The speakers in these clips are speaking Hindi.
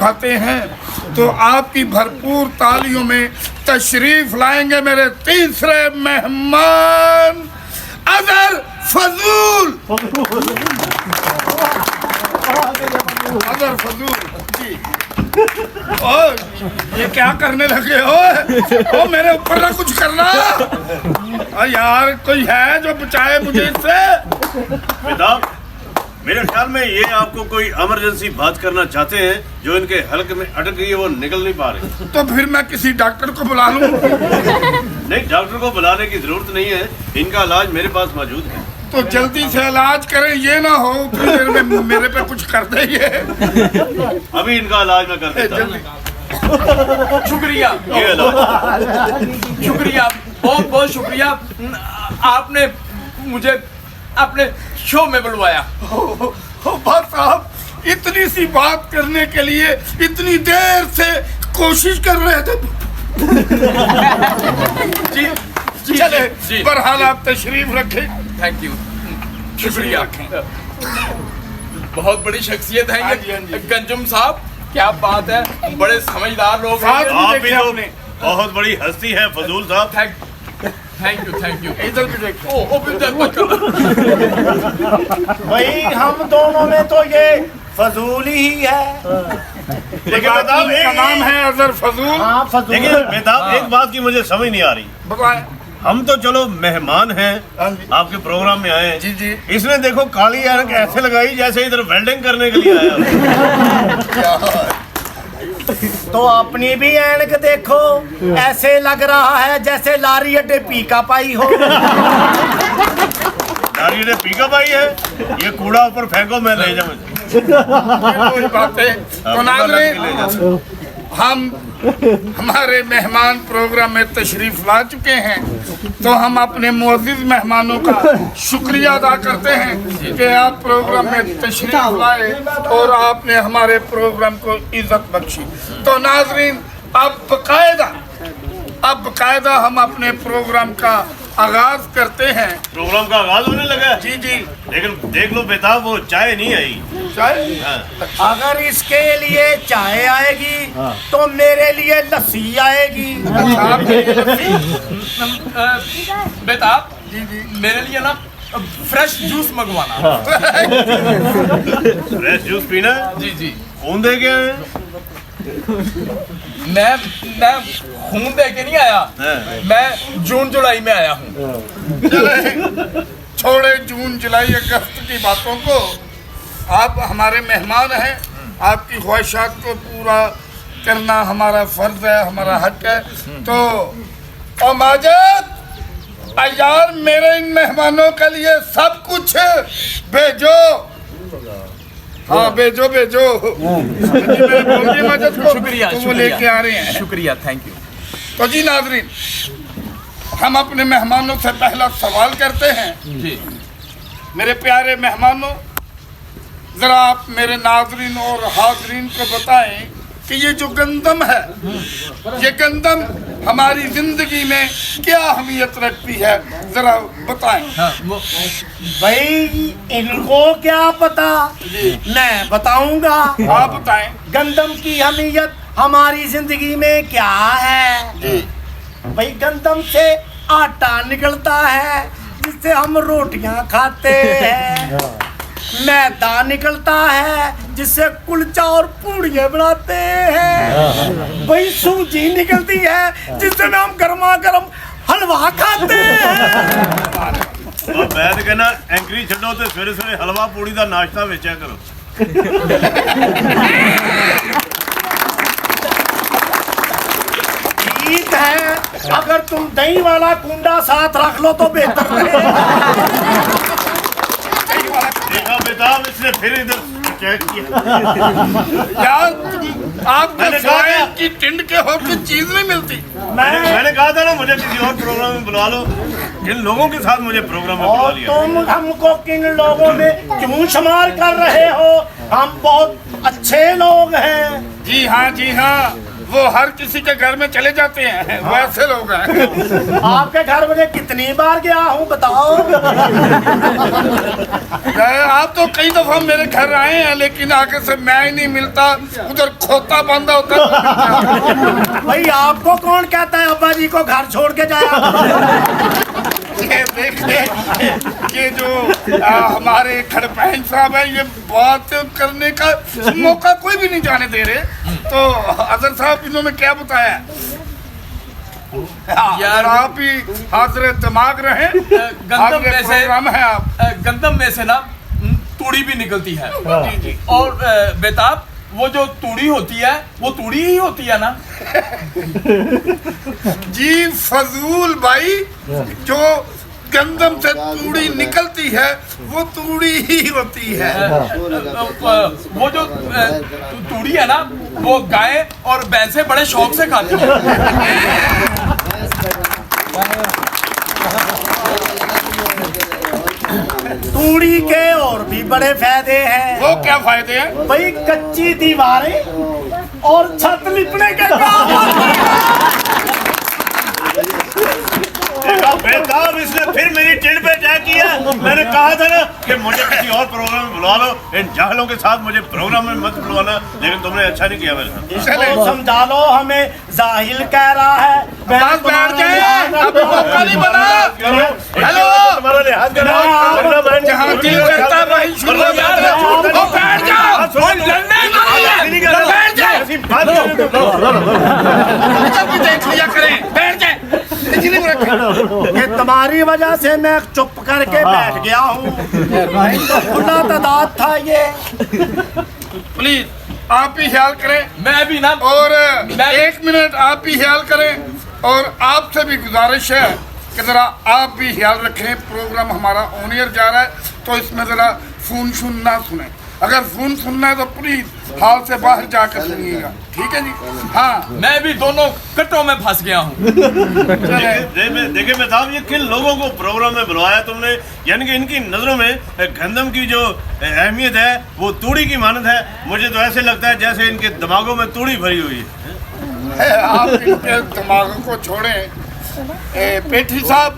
खाते हैं तो आपकी भरपूर तालियों में तशरीफ लाएंगे मेरे तीसरे मेहमान अजहर फजूल। अजहर फजूल जी। और ये क्या करने लगे हो? ओ मेरे ऊपर ना कुछ करना यार, कोई है जो बचाए मुझे इससे? मेरे ख्याल में ये आपको कोई इमरजेंसी बात करना चाहते हैं जो इनके हल्क में अटक गई है, वो निकल नहीं पा रही। तो फिर मैं किसी डॉक्टर को बुला लूं? नहीं, डॉक्टर को बुलाने की जरूरत नहीं है, इनका इलाज मेरे पास मौजूद है। तो जल्दी से इलाज करें, ये ना हो उतनी देर में मेरे पे कुछ कर देंगे। अभी इनका इलाज मैं कर देता हूं। शुक्रिया, ये इलाज। शुक्रिया, बहुत बहुत शुक्रिया, आपने मुझे अपने शो में बुलवाया। बस साहब, इतनी सी बात करने के लिए इतनी देर से कोशिश कर रहे थे। जी जी चले, जी, बहरहाल आप तशरीफ रखें। थैंक यू, शुक्रिया। बहुत बड़ी शख्सियत है ये गंजुम साहब, क्या बात है, बड़े समझदार लोग हैं। आप भी लोग बहुत बड़ी हस्ती है फजूल साहब। Thank you, thank you. इधर भी देखो। भाई हम दोनों में तो ये फजूल ही है। लेकिन बेताब का नाम है अजहर फजूल। हाँ फजूल। लेकिन बेताब एक बात की मुझे समझ नहीं आ रही। बताएं। हम तो चलो मेहमान हैं, आपके प्रोग्राम में आए। जी जी। इसने देखो काली ऐनक ऐसे लगाई जैसे इधर वेल्डिंग करने के लिए आया। तो अपनी भी ऐनक देखो, ऐसे लग रहा है जैसे लारी अड्डे पीका पाई हो। नारी ने पीका पाई है, ये कूड़ा ऊपर फेंको, मैं ले जाऊँ। कोई बातें तो नाज़रीन, हम हमारे मेहमान प्रोग्राम में तशरीफ ला चुके हैं, तो हम अपने मुअज़्ज़िज़ मेहमानों का शुक्रिया अदा करते हैं कि आप प्रोग्राम में तशरीफ लाए और आपने हमारे प्रोग्राम को इज्जत बख्शी। तो नाज़रीन, अब बाकायदा हम अपने प्रोग्राम का आगाज करते हैं। प्रोग्राम का आगाज होने लगा है? जी जी। लेकिन देख लो बेताब, वो चाय नहीं आई। चाय? हाँ। अगर इसके लिए चाय आएगी तो मेरे लिए लस्सी आएगी। बेताब जी जी, मेरे लिए ना फ्रेश जूस मंगवाना। फ्रेश जूस पीना? जी जी। खून दे के आए? मैं खून दे के नहीं आया, मैं जून जुलाई में आया हूँ। छोड़े जून जुलाई अगस्त की बातों को, आप हमारे मेहमान हैं, आपकी ख्वाहिशात को पूरा करना हमारा फर्ज है, हमारा हक है। तो ओ माजिद, यार मेरे इन मेहमानों के लिए सब कुछ भेजो। हाँ भेजो भेजो। माजिद को शुक्रिया, तो वो लेके आ रहे हैं। शुक्रिया, थैंक यू। तो जी नाज़रीन, हम अपने मेहमानों से पहला सवाल करते हैं। जी। मेरे प्यारे मेहमानों, जरा आप मेरे नाज़रीन और हाज़रीन को बताएं कि ये जो गंदम है, ये गंदम हमारी जिंदगी में क्या अहमियत रखती है, जरा बताएं। हाँ, भाई इनको क्या पता, मैं बताऊंगा। आप बताएं। गंदम की अहमियत हमारी जिंदगी में क्या है। भाई गंदम से आटा निकलता है जिससे हम रोटियां खाते हैं, मैदा निकलता है जिससे कुलचा और पूड़ियां बनाते हैं, भाई सूजी निकलती है जिससे हम गर्मा गर्म हलवा खाते हैं। और मैं तो कहना एंकरी छो तो सवेरे सवेरे हलवा पूड़ी का नाश्ता बेचा करो। ठीक है, अगर तुम दही वाला कुंडा साथ रख लो तो बेहतर रहेगा। देखा बेताब, इसने फिर इधर चेक किया। यार आपको सिवाय की टिंड के और कुछ चीज नहीं मिलती। मैंने कहा था ना मुझे किसी और प्रोग्राम में बुला लो, किन लोगों के साथ मुझे प्रोग्राम में बुला और लिया। तुम हमको किन लोगों में क्यों शुमार कर रहे हो? हम बहुत अच्छे लोग हैं। जी हाँ जी हाँ, वो हर किसी के घर में चले जाते हैं, वैसे लोग हैं। आपके घर में कितनी बार गया हूँ बताओ। आप तो कई दफा मेरे घर आए हैं, लेकिन आगे से मैं ही नहीं मिलता, उधर खोता बांधा होता है। भाई आपको कौन कहता है अब्बा जी को घर छोड़ के जाया? ये देखिए कि जो हमारे खड़पहन साहब है, ये बात करने का मौका कोई भी नहीं जाने दे रहे। तो अजहर साहब इन्होंने क्या बताया? यार आप ही हाजिर दिमाग रहे। गंदम में से प्रोग्राम है आप, गंदम में से ना तूड़ी भी निकलती है। जी जी। और बेताब, वो जो तूड़ी होती है वो तूड़ी ही होती है ना? जी फजूल भाई, जो गंदम से तूड़ी निकलती है वो तूड़ी ही होती है। वो जो तूड़ी है ना, वो गाय और भैंसें बड़े शौक से खाती हैं। तूड़ी के और भी बड़े फायदे हैं। वो क्या फायदे हैं? भाई कच्ची दीवारें और छत लिपने के काम आती है। बेताब, इसने फिर मेरी चिढ़ पे अटैक किया। मैंने कहा था ना कि मुझे किसी और प्रोग्राम में बुला लो, इन जाहलों के साथ मुझे प्रोग्राम में मत बुलवाना, लेकिन तुमने अच्छा नहीं किया मेरे साथ। इसको समझा लो, हमें जाहिल कह रहा है। बस बैठ जाए, अब मौका नहीं बना। हेलो, तुम्हारा लिहाज करो, जहाँ दिल करता है वहीं शुरू हो जाता है। वो बैठ जाओ, बैठ जाओ, देख लिया करें, बैठ जाए। ये तुम्हारी वजह से मैं चुप करके बैठ गया हूँ। खुला तादाद था ये। प्लीज आप ही ख्याल करें। मैं भी ना, और एक मिनट आप ही ख्याल करें, और आपसे भी गुजारिश है कि जरा आप भी ख्याल रखें। प्रोग्राम हमारा ऑन एयर जा रहा है, तो इसमें जरा फोन शुन ना सुने। अगर फोन सुनना है तो प्लीज हाल से बाहर जाकर सुनिएगा, ठीक है जी? हाँ, मैं भी दोनों कट्टों में फंस गया हूँ। देखिए बेताब, ये किन लोगों को प्रोग्राम में बुलवाया तुमने? यानी कि इनकी नजरों में गंदम की जो अहमियत है वो तूड़ी की मानद है। मुझे तो ऐसे लगता है जैसे इनके दिमागों में तूड़ी भरी हुई है। आप इनके दिमागों को छोड़ें। पेठी साहब,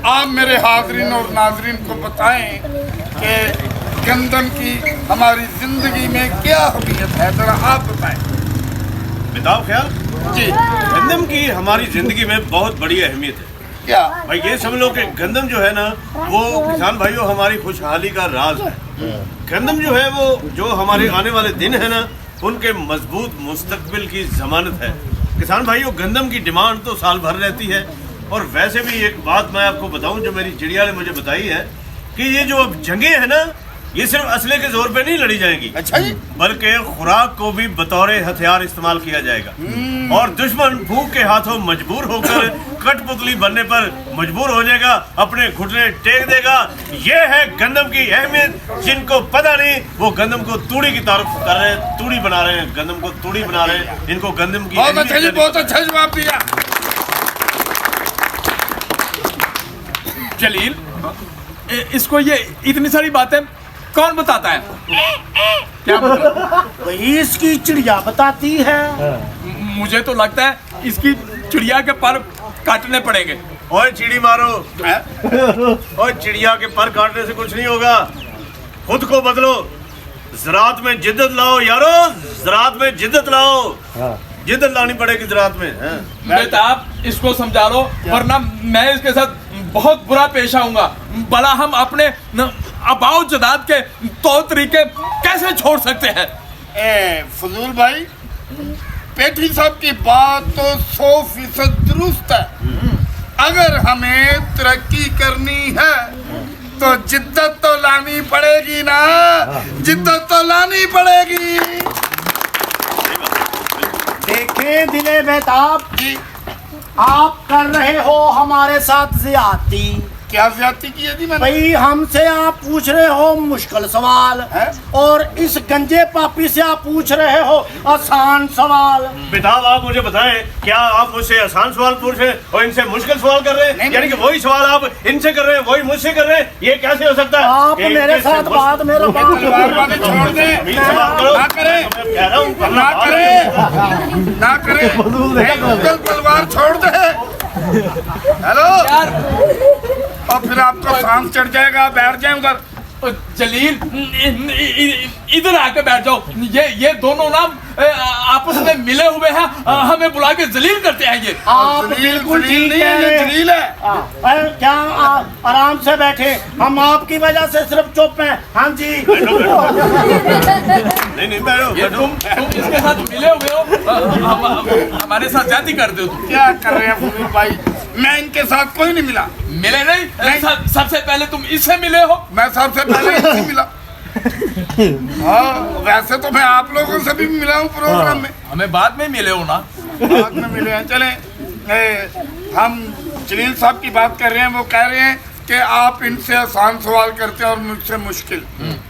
आप मेरे हाजरीन और नाजरीन को बताएं कि गंदम की हमारी जिंदगी में क्या अहमियत है, जरा आप बताएं। बेताब ख्याल जी, गंदम की हमारी जिंदगी में बहुत बड़ी अहमियत है। क्या? भाई ये समझ लो कि गंदम जो है ना, वो किसान भाइयों हमारी खुशहाली का राज है। गंदम जो है वो जो हमारे आने वाले दिन है ना, उनके मजबूत मुस्तकबिल की जमानत है। किसान भाइयों, गंदम की डिमांड तो साल भर रहती है। और वैसे भी एक बात मैं आपको बताऊं जो मेरी चिड़िया ने मुझे बताई है कि ये जो अब जंगें हैं ना, ये सिर्फ असले के जोर पे नहीं लड़ी जाएंगी, अच्छा जी? बल्कि खुराक को भी बतौर हथियार इस्तेमाल किया जाएगा। और दुश्मन भूख के हाथों मजबूर होकर कठपुतली बनने पर मजबूर हो जाएगा, अपने घुटने टेक देगा। ये है गंदम की अहमियत। जिनको पता नहीं वो गंदम को तूड़ी की तारीफ कर रहे हैं, तूड़ी बना रहे हैं, गंदम को तूड़ी बना रहे हैं। इनको गंदम की बहुत अच्छा जी, बहुत अच्छा जवाब दिया। जलील, इसको ये इतनी सारी बातें कौन बताता है? क्या मतलब? वही इसकी चिड़िया बताती है। मुझे तो लगता है इसकी चिड़िया के पर काटने पड़ेंगे। ओए चिड़ी मारो, ओए चिड़िया के पर काटने से कुछ नहीं होगा। खुद को बदलो, ज़रात में जिद्दत लाओ यारो, ज़रात में जिद्दत लाओ। जिद्दत लानी पड़ेगी ज़रात में। बेताब, इसको समझा लो, वरना मैं इसके साथ बहुत बुरा पेश आऊंगा। भला हम अपने अबाउ जदाद के तौर तरीके कैसे छोड़ सकते हैं? फजूल भाई, पेठी साहब की बात तो 100% दुरुस्त है। अगर हमें तरक्की करनी है तो जिद्दत तो लानी पड़ेगी ना, जिद्दत तो लानी पड़ेगी। देखें दिले बेताब, जी, आप कर रहे हो हमारे साथ ज्यादती। क्या ज्यादती की है जी मैंने? भाई हमसे आप पूछ रहे हो मुश्किल सवाल है? और इस गंजे पापी से आप पूछ रहे हो आसान सवाल। बेताब आप मुझे बताएं, क्या आप मुझसे आसान सवाल पूछ रहे हैं और इनसे मुश्किल सवाल कर रहे हैं? यानी कि वही सवाल आप इनसे कर रहे हैं, वही मुझसे कर रहे हैं, ये कैसे हो सकता है? आप मेरे साथ बात मेरे तलवार वाले छोड़ दें, मीठा बात करो। ना करें, मैं कह रहा हूँ, ना करें, ना करें, नहीं, तलवार छोड़ दे। हेलो, यार और फिर आपको सांस चढ़ जाएगा, बैठ जाए उधर। जलील इधर आके बैठ जाओ। ये दोनों ना आपस में मिले हुए हैं, हमें बुला के जलील करते हैं ये। आप जलील बिल्कुल जलील ठीक नहीं कह है, रहे ये हैं। जलील है। क्या आप आराम से बैठे, हम आपकी वजह से सिर्फ चुप हैं। हाँ जी नहीं बैठो ये तुम इसके साथ मिले हुए हो, हमारे साथ जाती करते हो तुम। क्या कर रहे हैं फुल भाई? मैं इनके साथ कोई नहीं मिला। मिले नहीं? सबसे पहले तुम इससे मिले हो। मैं सबसे पहले इनसे मिला। हाँ, वैसे तो मैं आप लोगों से भी मिला हूँ प्रोग्राम में। हमें बाद में मिले हो ना। बाद में मिले हैं। चले, हम जलील साहब की बात कर रहे हैं। वो कह रहे हैं कि आप इनसे आसान सवाल करते हैं और मुझसे मुश्किल।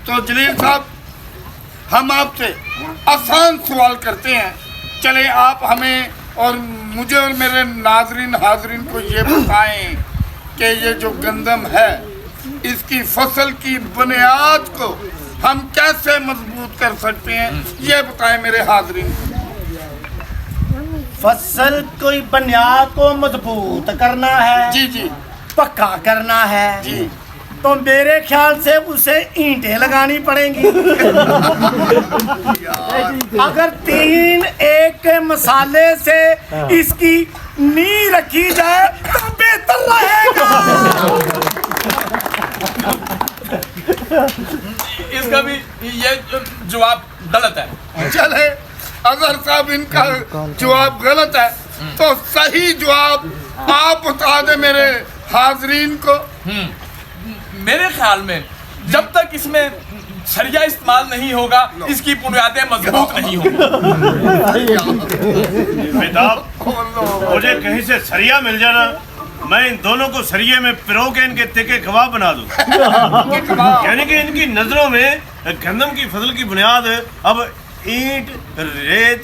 तो जलील साहब, हम आपसे आसान सवाल करते हैं। चले, आप हमें और मुझे और मेरे नाजरीन हाजरीन को ये बताएं कि ये जो गंदम है, इसकी फसल की बुनियाद को हम कैसे मजबूत कर सकते हैं, ये बताएं मेरे हाजरीन। फसल कोई बुनियाद को मजबूत करना है, जी जी पक्का करना है जी। तो मेरे ख्याल से उसे ईंटें लगानी पड़ेंगी। अगर 3 एक के मसाले से इसकी नींव रखी जाए तो बेहतर रहेगा। इसका भी ये जवाब गलत है। चले, अगर साहब इनका जवाब गलत है तो सही जवाब आप बता दे मेरे हाजरीन को। मेरे ख्याल में जब तक इसमें सरिया इस्तेमाल नहीं होगा, इसकी बुनियादें मजबूत नहीं होंगी। बेताब, मुझे कहीं से सरिया मिल जाना, मैं इन दोनों को सरिये में पिरो के इनके तिक्के कबाब बना दूं। यानी कि इनकी नजरों में गंदम की फसल की बुनियाद अब ईंट, रेत,